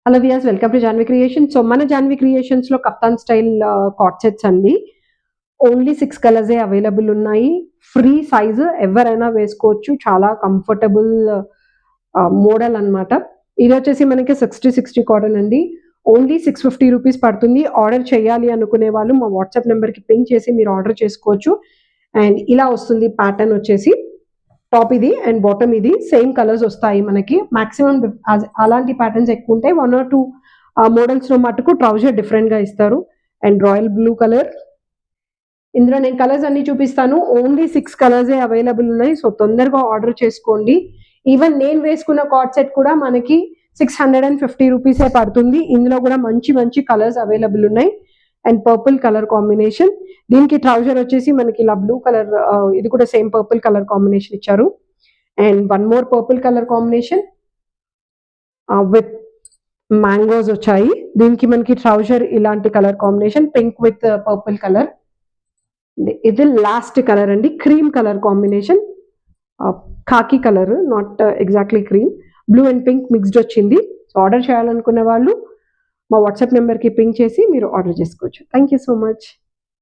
Hello viewers, welcome to Janvi creation. So మన Janvi creations లో kaftan style co-ord sets అండి. Only 6 కలర్సే అవైలబుల్ ఉన్నాయి. ఫ్రీ సైజు ఎవరైనా వేసుకోవచ్చు. చాలా కంఫర్టబుల్ మోడల్ అన్నమాట. ఇది వచ్చేసి మనకి 60 కాటన్ అండి. ఓన్లీ 650 రూపీస్ పడుతుంది. ఆర్డర్ చేయాలి అనుకునే వాళ్ళు మా వాట్సాప్ నెంబర్కి పింక్ చేసి మీరు ఆర్డర్ చేసుకోవచ్చు. అండ్ ఇలా వస్తుంది ప్యాటర్న్ వచ్చేసి. టాప్ ఇది అండ్ బాటమ్ ఇది సేమ్ కలర్స్ వస్తాయి మనకి. మాక్సిమం అలాంటి ప్యాటర్న్స్ ఎక్కువ ఉంటాయి. 1 or 2 మోడల్స్ లో మటుకు ట్రౌజర్ డిఫరెంట్ గా ఇస్తారు. And royal blue colour. ఇందులో నేను కలర్స్ అన్ని చూపిస్తాను. ఓన్లీ 6 కలర్సే అవైలబుల్ ఉన్నాయి. సో తొందరగా ఆర్డర్ చేసుకోండి. ఈవెన్ నేను వేసుకున్న కార్డ్ సెట్ కూడా మనకి 650 రూపీసే పడుతుంది. ఇందులో కూడా మంచి మంచి కలర్స్ అవైలబుల్ ఉన్నాయి. And purple colour combination. దీనికి ట్రౌజర్ వచ్చేసి మనకి ఇలా బ్లూ కలర్, ఇది కూడా సేమ్ పర్పుల్ కలర్ కాంబినేషన్ ఇచ్చారు. And one more purple colour combination with mangoes వచ్చాయి. దీనికి మనకి ట్రౌజర్ ఇలాంటి colour combination, pink with purple colour. ఇది లాస్ట్ కలర్ అండి, cream colour combination. Khaki colour, not exactly cream, blue and pink mixed వచ్చింది. So order చేయాలనుకునే వాళ్ళు మా వాట్సాప్ నెంబర్కి పింక్ చేసి మీరు ఆర్డర్ చేసుకోవచ్చు. Thank you so much.